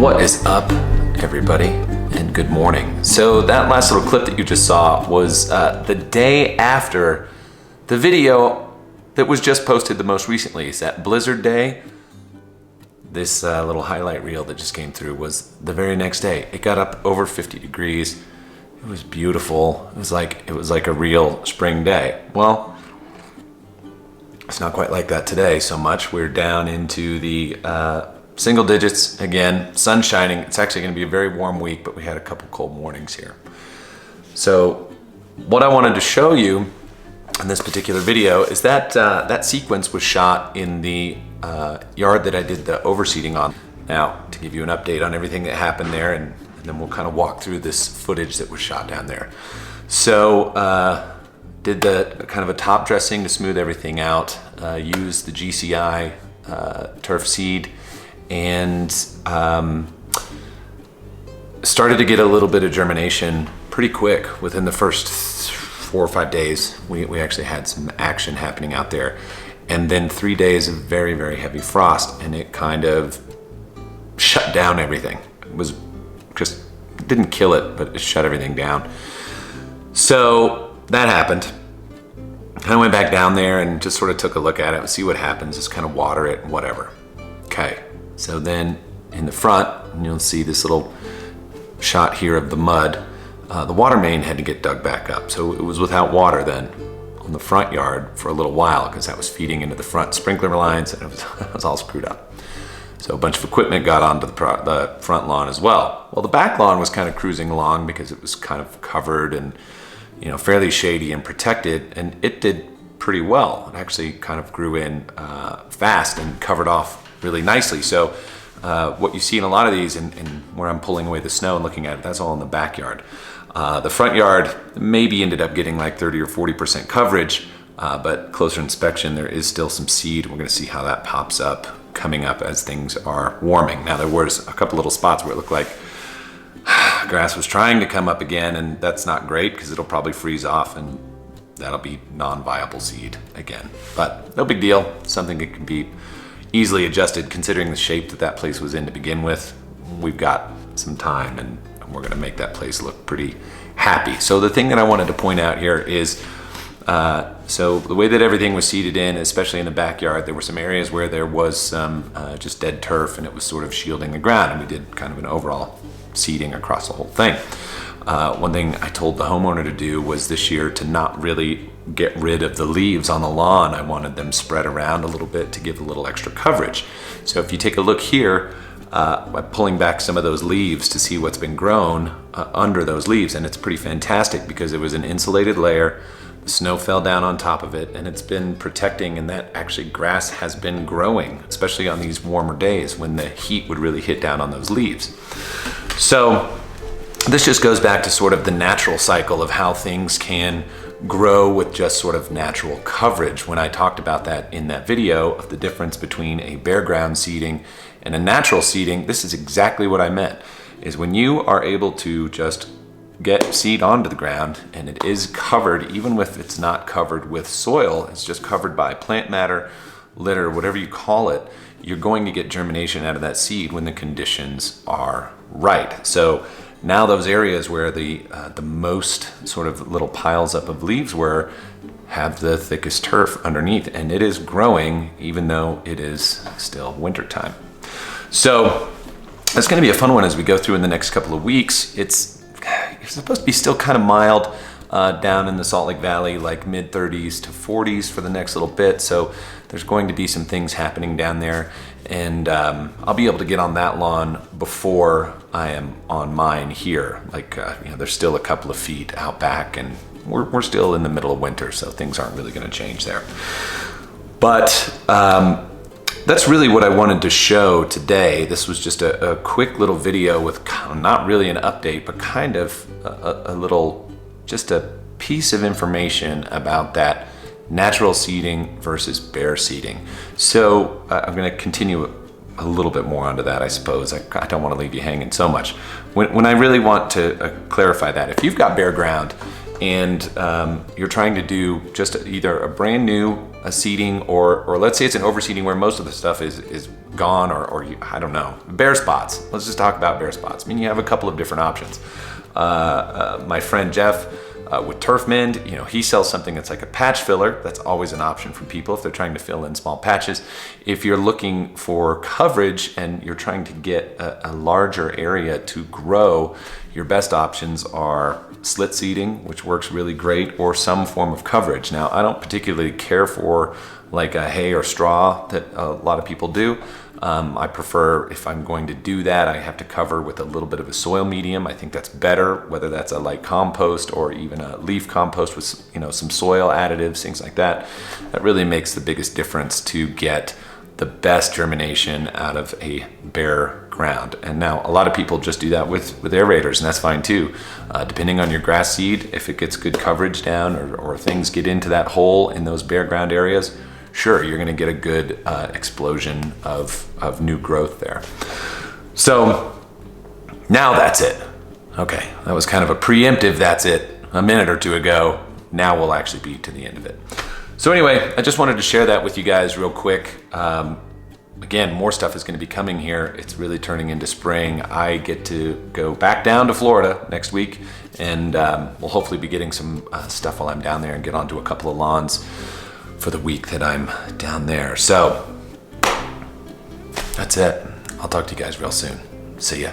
What is up, everybody, and good morning. So that last little clip that you just saw was the day after the video that was just posted the most recently. It's that blizzard day. This little highlight reel that just came through was the very next day. It got up over 50 degrees. It was beautiful. It was like a real spring day. Well, it's not quite like that today so much. We're down into the single digits again, sun shining. It's actually going to be a very warm week, but we had a couple cold mornings here. So what I wanted to show you in this particular video is that that sequence was shot in the yard that I did the overseeding on. Now, to give you an update on everything that happened there, and then we'll kind of walk through this footage that was shot down there. So did the kind of a top dressing to smooth everything out, used the GCI turf seed, and started to get a little bit of germination pretty quick. Within the first 4 or 5 days, we actually had some action happening out there. And then 3 days of very, very heavy frost, and it kind of shut down everything. It was just, didn't kill it, but it shut everything down. So that happened. I went back down there and just sort of took a look at it and see what happens, just kind of water it and whatever. Okay, so then in the front, you'll see this little shot here of the mud. The water main had to get dug back up. So it was without water then on the front yard for a little while, because that was feeding into the front sprinkler lines, and it was all screwed up. So a bunch of equipment got onto the front lawn as well. Well, the back lawn was kind of cruising along because it was kind of covered and, you know, fairly shady and protected, and it did pretty well. It actually kind of grew in fast and covered off really nicely. So what you see in a lot of these, and where I'm pulling away the snow and looking at it, that's all in the backyard. The front yard maybe ended up getting like 30 or 40% coverage, but closer inspection, there is still some seed. We're gonna see how that pops up coming up as things are warming. Now, there was a couple little spots where it looked like grass was trying to come up again, and that's not great because it'll probably freeze off and that'll be non-viable seed again. But no big deal, something that can be easily adjusted considering the shape that that place was in to begin with. We've got some time and we're gonna make that place look pretty happy. So the thing that I wanted to point out here is, so the way that everything was seeded in, especially in the backyard, there were some areas where there was some just dead turf and it was sort of shielding the ground, and we did kind of an overall seeding across the whole thing. One thing I told the homeowner to do was this year to not really get rid of the leaves on the lawn. I wanted them spread around a little bit to give a little extra coverage. So if you take a look here, by pulling back some of those leaves to see what's been grown under those leaves, and it's pretty fantastic because it was an insulated layer. The snow fell down on top of it, and it's been protecting, and that actually grass has been growing, especially on these warmer days when the heat would really hit down on those leaves. So this just goes back to sort of the natural cycle of how things can grow with just sort of natural coverage. When I talked about that in that video of the difference between a bare ground seeding and a natural seeding, this is exactly what I meant, is when you are able to just get seed onto the ground and it is covered, even if it's not covered with soil, it's just covered by plant matter, litter, whatever you call it, you're going to get germination out of that seed when the conditions are right. So now those areas where the most sort of little piles up of leaves were have the thickest turf underneath, and it is growing even though it is still wintertime. So it's going to be a fun one as we go through in the next couple of weeks. It's supposed to be still kind of mild down in the Salt Lake Valley, like mid 30s to 40s for the next little bit. So there's going to be some things happening down there, and I'll be able to get on that lawn before I am on mine here. Like, you know, there's still a couple of feet out back, and we're still in the middle of winter, so things aren't really going to change there. But that's really what I wanted to show today. This was just a quick little video with not really an update, but kind of a little, just a piece of information about that natural seeding versus bare seeding. So I'm going to continue a little bit more onto that, I suppose. I don't want to leave you hanging so much. When I really want to clarify that, if you've got bare ground and you're trying to do just either a brand new seeding, or let's say it's an overseeding where most of the stuff is gone, or I don't know, bare spots. Let's just talk about bare spots. I mean, you have a couple of different options. My friend Jeff with Turfmend, he sells something that's like a patch filler. That's always an option for people if they're trying to fill in small patches. If you're looking for coverage and you're trying to get a larger area to grow, your best options are slit seeding, which works really great, or some form of coverage. Now, I don't particularly care for like a hay or straw that a lot of people do. I prefer, if I'm going to do that, I have to cover with a little bit of a soil medium. I think that's better, whether that's a light compost or even a leaf compost with some soil additives, things like that. That really makes the biggest difference to get the best germination out of a bare ground. And now a lot of people just do that with aerators, and that's fine too. Depending on your grass seed, if it gets good coverage down or things get into that hole in those bare ground areas, sure, you're gonna get a good explosion of new growth there. So now that's it. Okay, that was kind of a preemptive that's it a minute or two ago. Now we'll actually be to the end of it. So anyway, I just wanted to share that with you guys real quick. Again, more stuff is gonna be coming here. It's really turning into spring. I get to go back down to Florida next week, and we'll hopefully be getting some stuff while I'm down there and get onto a couple of lawns for the week that I'm down there. So that's it. I'll talk to you guys real soon. See ya.